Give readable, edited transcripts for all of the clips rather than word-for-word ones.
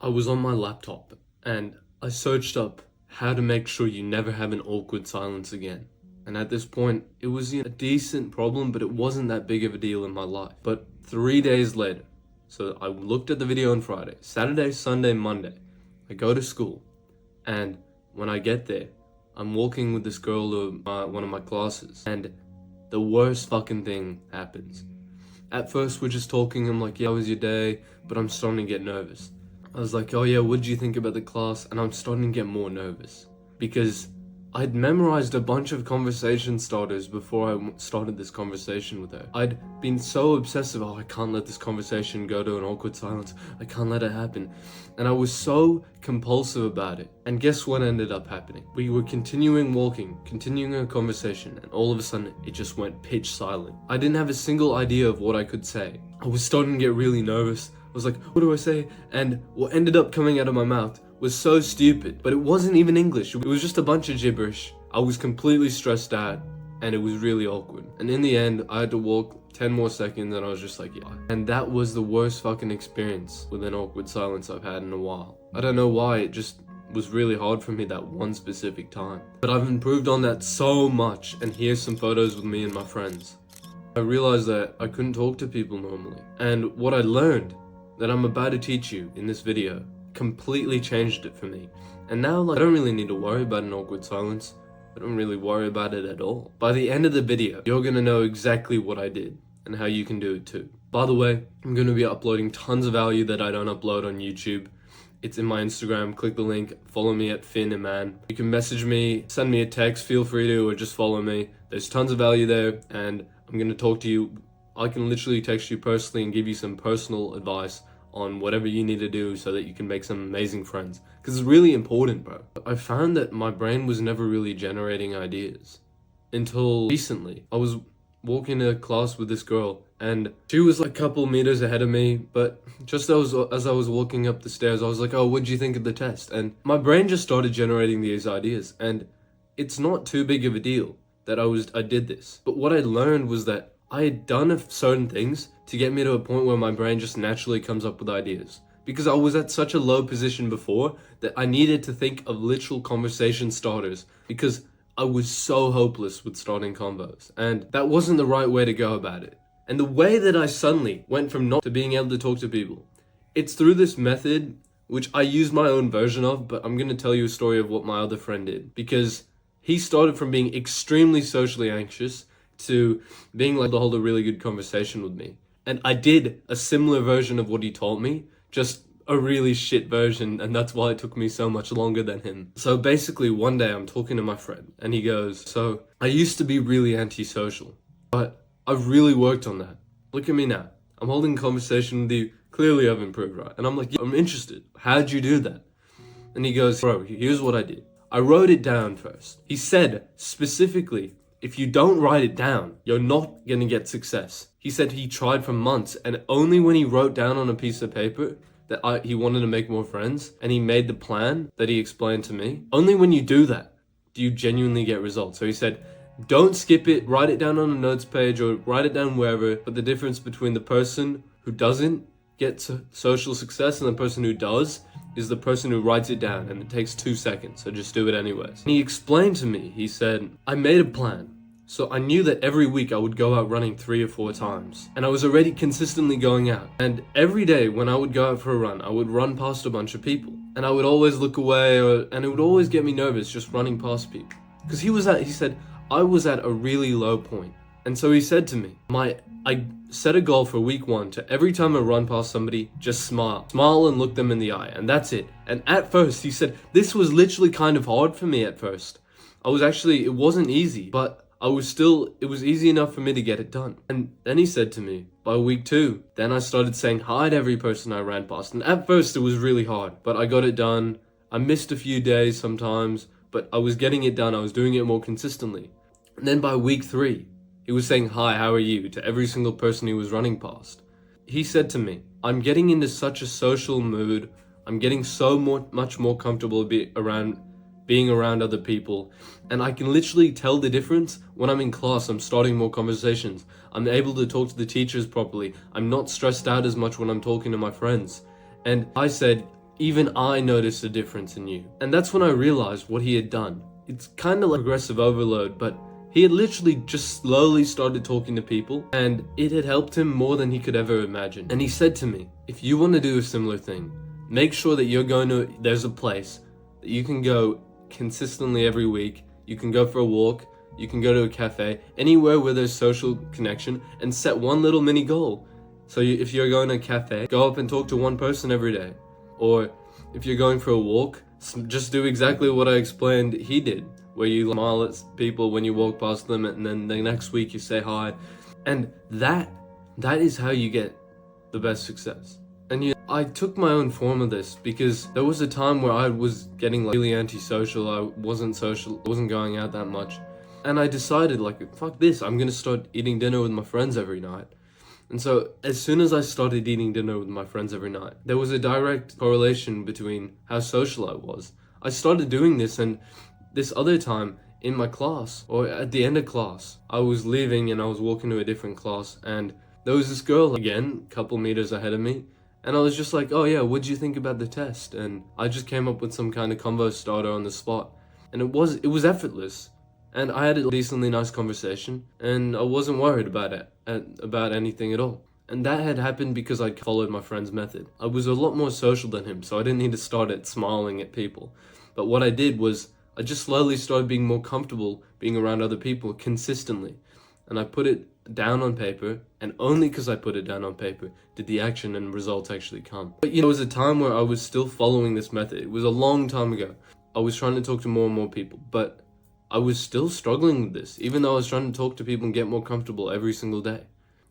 I was on my laptop and I searched up how to make sure you never have an awkward silence again. And at this point, it was a decent problem, but it wasn't that big of a deal in my life. But 3 days later, so I looked at the video on Friday, Saturday, Sunday, Monday, I go to school, and when I get there, I'm walking with this girl to one of my classes, and the worst fucking thing happens. At first, we're just talking, I'm like, yeah, how was your day? But I'm starting to get nervous. I was like, oh yeah, what did you think about the class? And I'm starting to get more nervous because I'd memorized a bunch of conversation starters before I started this conversation with her. I'd been so obsessive, oh, I can't let this conversation go to an awkward silence. I can't let it happen. And I was so compulsive about it. And guess what ended up happening? We were continuing walking, continuing our conversation, and all of a sudden it just went pitch silent. I didn't have a single idea of what I could say. I was starting to get really nervous. I was like, what do I say? And what ended up coming out of my mouth was so stupid, but it wasn't even English. It was just a bunch of gibberish. I was completely stressed out and it was really awkward. And in the end, I had to walk 10 more seconds and I was just like, yeah. And that was the worst fucking experience with an awkward silence I've had in a while. I don't know why, it just was really hard for me that one specific time. But I've improved on that so much, and here's some photos with me and my friends. I realized that I couldn't talk to people normally. And what I learned that I'm about to teach you in this video completely changed it for me. And now, I don't really need to worry about an awkward silence. I don't really worry about it at all. By the end of the video, you're gonna know exactly what I did and how you can do it too. By the way, I'm gonna be uploading tons of value that I don't upload on YouTube. It's in my Instagram, click the link, follow me at FinnIman. You can message me, send me a text, feel free to, or just follow me. There's tons of value there, and I'm gonna talk to you. I can literally text you personally and give you some personal advice on whatever you need to do so that you can make some amazing friends. Because it's really important, bro. I found that my brain was never really generating ideas until recently. I was walking to class with this girl and she was like a couple meters ahead of me, but just as I was walking up the stairs, I was like, oh, what'd you think of the test? And my brain just started generating these ideas, and it's not too big of a deal that I did this. But what I learned was that I had done certain things to get me to a point where my brain just naturally comes up with ideas. Because I was at such a low position before that I needed to think of literal conversation starters because I was so hopeless with starting convos. And that wasn't the right way to go about it. And the way that I suddenly went from not to being able to talk to people, it's through this method, which I use my own version of, but I'm going to tell you a story of what my other friend did. Because he started from being extremely socially anxious to being like to hold a really good conversation with me. And I did a similar version of what he taught me, just a really shit version, and that's why it took me so much longer than him. So basically one day I'm talking to my friend and he goes, so I used to be really antisocial, but I've really worked on that. Look at me now. I'm holding a conversation with you. Clearly I've improved, right? And I'm like, yeah, I'm interested. How'd you do that? And he goes, bro, here's what I did. I wrote it down first. He said specifically, if you don't write it down, you're not gonna get success. He said he tried for months, and only when he wrote down on a piece of paper that he wanted to make more friends, and he made the plan that he explained to me, only when you do that do you genuinely get results. So he said, don't skip it, write it down on a notes page or write it down wherever, but the difference between the person who doesn't get social success and the person who does is the person who writes it down, and it takes 2 seconds, so just do it anyways. And he explained to me, he said, I made a plan. So I knew that every week I would go out running 3 or 4 times. And I was already consistently going out. And every day when I would go out for a run, I would run past a bunch of people. And I would always look away, and it would always get me nervous just running past people. Because he said, I was at a really low point. And so he said to me, I set a goal for week 1 to every time I run past somebody, just smile. Smile and look them in the eye, and that's it. And at first, he said, this was literally kind of hard for me at first. It wasn't easy, but it was easy enough for me to get it done. And then he said to me, by week 2, then I started saying hi to every person I ran past. And at first it was really hard, but I got it done. I missed a few days sometimes, but I was getting it done. I was doing it more consistently. And then by week 3, he was saying, hi, how are you, to every single person he was running past. He said to me, I'm getting into such a social mood. I'm getting much more comfortable being around other people, and I can literally tell the difference when I'm in class. I'm starting more conversations. I'm able to talk to the teachers properly. I'm not stressed out as much when I'm talking to my friends. And I said, even I noticed a difference in you. And that's when I realized what he had done. It's kind of like progressive overload, but he had literally just slowly started talking to people, and it had helped him more than he could ever imagine. And he said to me, if you want to do a similar thing, make sure that there's a place that you can go consistently every week. You can go for a walk, you can go to a cafe, anywhere where there's social connection, and set one little mini goal. So if you're going to a cafe, go up and talk to one person every day. Or if you're going for a walk, just do exactly what I explained he did, where you smile at people when you walk past them, and then the next week you say hi. And that is how you get the best success. And I took my own form of this because there was a time where I was getting like really antisocial. I wasn't going out that much. And I decided, like, fuck this, I'm gonna start eating dinner with my friends every night. And so as soon as I started eating dinner with my friends every night, there was a direct correlation between how social I was. I started doing this, and this other time in my class, or at the end of class, I was leaving and I was walking to a different class, and there was this girl, again, a couple meters ahead of me, and I was just like, oh yeah, what'd you think about the test? And I just came up with some kind of convo starter on the spot. And it was effortless. And I had a decently nice conversation, and I wasn't worried about anything at all. And that had happened because I'd followed my friend's method. I was a lot more social than him, so I didn't need to start at smiling at people. But what I did was, I just slowly started being more comfortable being around other people consistently. And I put it down on paper, and only because I put it down on paper did the action and results actually come. But there was a time where I was still following this method. It was a long time ago. I was trying to talk to more and more people, but I was still struggling with this, even though I was trying to talk to people and get more comfortable every single day.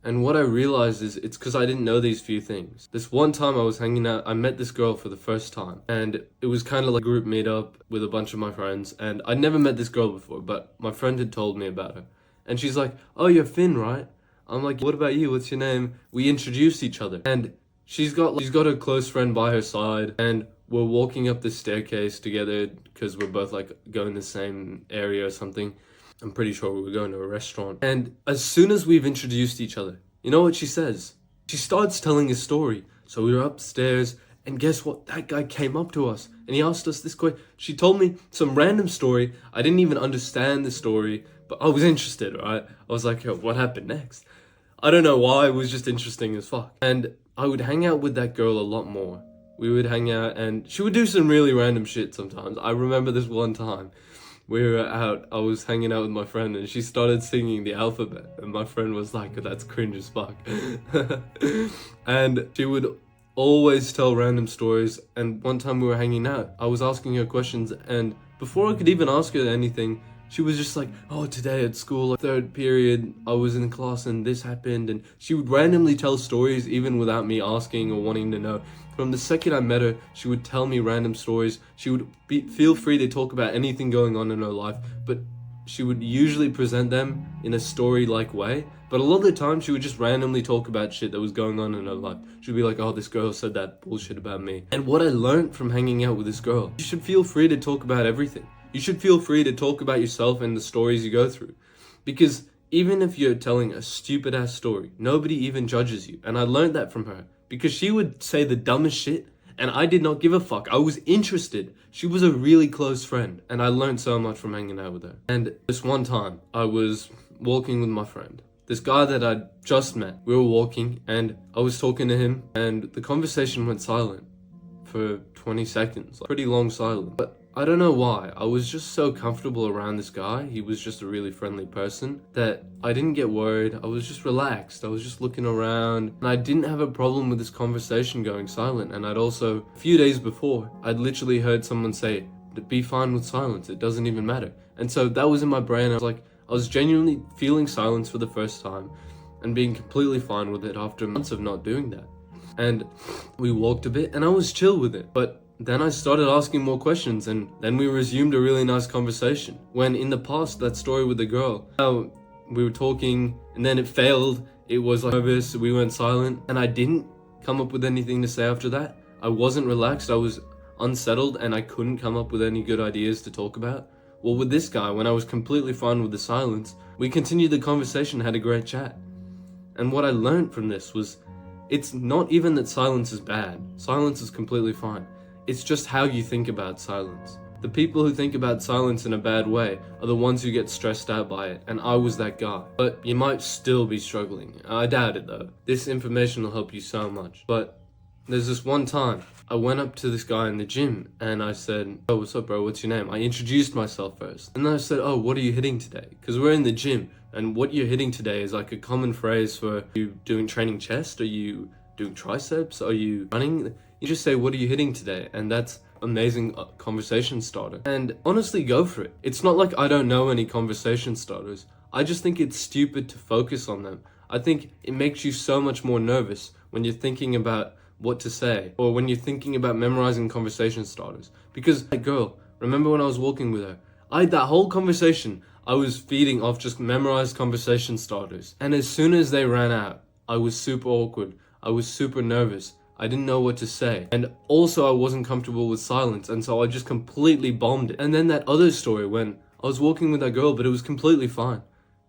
And what I realized is it's because I didn't know these few things. This one time I was hanging out, I met this girl for the first time, and it was kind of like a group meetup with a bunch of my friends, and I'd never met this girl before, but my friend had told me about her. And she's like, oh, you're Finn, right? I'm like, what about you? What's your name? We introduced each other, and she's got a close friend by her side, and we're walking up the staircase together because we're both like going the same area or something. I'm pretty sure we were going to a restaurant. And as soon as we've introduced each other, you know what she says? She starts telling a story. So we were upstairs, and guess what? That guy came up to us and he asked us this question. She told me some random story. I didn't even understand the story, but I was interested, right? I was like, yo, what happened next? I don't know why, it was just interesting as fuck. And I would hang out with that girl a lot more. We would hang out, and she would do some really random shit sometimes. I remember this one time. We were out, I was hanging out with my friend, and she started singing the alphabet. And my friend was like, oh, that's cringe as fuck. And she would always tell random stories. And one time we were hanging out, I was asking her questions, and before I could even ask her anything, she was just like, oh, today at school, third period, I was in class and this happened. And she would randomly tell stories even without me asking or wanting to know. From the second I met her, she would tell me random stories. She would feel free to talk about anything going on in her life, but she would usually present them in a story-like way. But a lot of the time, she would just randomly talk about shit that was going on in her life. She'd be like, oh, this girl said that bullshit about me. And what I learned from hanging out with this girl, you should feel free to talk about everything. You should feel free to talk about yourself and the stories you go through. Because even if you're telling a stupid ass story, nobody even judges you. And I learned that from her. Because she would say the dumbest shit, and I did not give a fuck. I was interested. She was a really close friend, and I learned so much from hanging out with her. And this one time, I was walking with my friend. This guy that I'd just met. We were walking, and I was talking to him, and the conversation went silent for 20 seconds. Pretty long silence. But I don't know why. I was just so comfortable around this guy. He was just a really friendly person that I didn't get worried. I was just relaxed. I was just looking around, and I didn't have a problem with this conversation going silent. And I'd also, a few days before, I'd literally heard someone say, be fine with silence. It doesn't even matter. And so that was in my brain. I was genuinely feeling silence for the first time and being completely fine with it after months of not doing that. And we walked a bit, and I was chill with it. But then I started asking more questions, and then we resumed a really nice conversation. When in the past, that story with the girl, how we were talking and then it failed, it was like nervous, we went silent, and I didn't come up with anything to say after that. I wasn't relaxed, I was unsettled, and I couldn't come up with any good ideas to talk about. Well, with this guy, when I was completely fine with the silence, we continued the conversation, had a great chat. And what I learned from this was, it's not even that silence is bad. Silence is completely fine. It's just how you think about silence. The people who think about silence in a bad way are the ones who get stressed out by it, and I was that guy. But you might still be struggling. I doubt it though. This information will help you so much. But there's this one time I went up to this guy in the gym and I said, "Oh, what's up, bro? What's your name?" I introduced myself first. And then I said, "Oh, what are you hitting today?" Because we're in the gym, and what you're hitting today is like a common phrase for you doing training chest. Are you doing triceps? Are you running? You just say, "What are you hitting today?" And that's amazing conversation starter. And honestly, go for it. It's not like I don't know any conversation starters. I just think it's stupid to focus on them. I think it makes you so much more nervous when you're thinking about what to say, or when you're thinking about memorizing conversation starters. Because that girl, remember when I was walking with her, that whole conversation, I was feeding off just memorized conversation starters. And as soon as they ran out, I was super awkward. I was super nervous. I didn't know what to say. And also I wasn't comfortable with silence, and so I just completely bombed it. And then that other story when I was walking with that girl, but it was completely fine.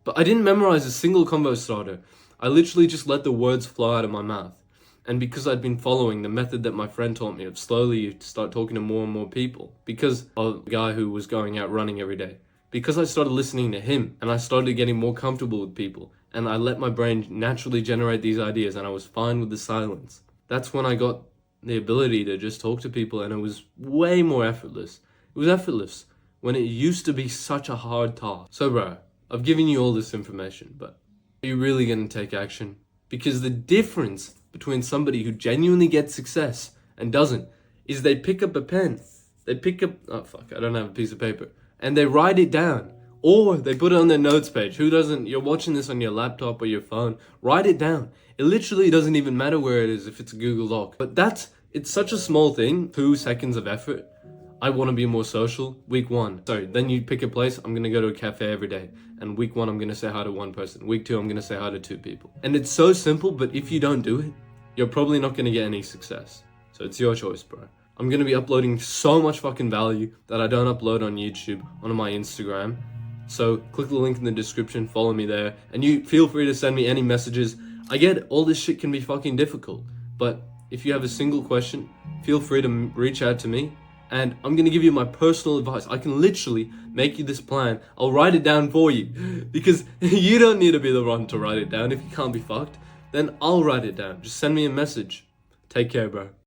But I didn't memorize a single convo starter. I literally just let the words flow out of my mouth. And because I'd been following the method that my friend taught me of slowly you start talking to more and more people, because of the guy who was going out running every day, because I started listening to him and I started getting more comfortable with people, and I let my brain naturally generate these ideas, and I was fine with the silence. That's when I got the ability to just talk to people, and it was way more effortless. It was effortless when it used to be such a hard task. So bro, I've given you all this information, but are you really going to take action? Because the difference between somebody who genuinely gets success and doesn't is they pick up a pen, they pick up, oh fuck, I don't have a piece of paper, and they write it down. Or they put it on their notes page. Who doesn't? You're watching this on your laptop or your phone. Write it down. It literally doesn't even matter where it is if it's a Google Doc. But it's such a small thing. 2 seconds of effort. I want to be more social. Week 1. Sorry, then you pick a place. I'm going to go to a cafe every day. And week 1, I'm going to say hi to 1 person. Week 2, I'm going to say hi to 2 people. And it's so simple, but if you don't do it, you're probably not going to get any success. So it's your choice, bro. I'm going to be uploading so much fucking value that I don't upload on YouTube, on my Instagram. So click the link in the description, follow me there, and you feel free to send me any messages. I get all this shit can be fucking difficult, but if you have a single question, feel free to reach out to me, and I'm gonna give you my personal advice. I can literally make you this plan. I'll write it down for you, because you don't need to be the one to write it down. If you can't be fucked, then I'll write it down. Just send me a message. Take care, bro.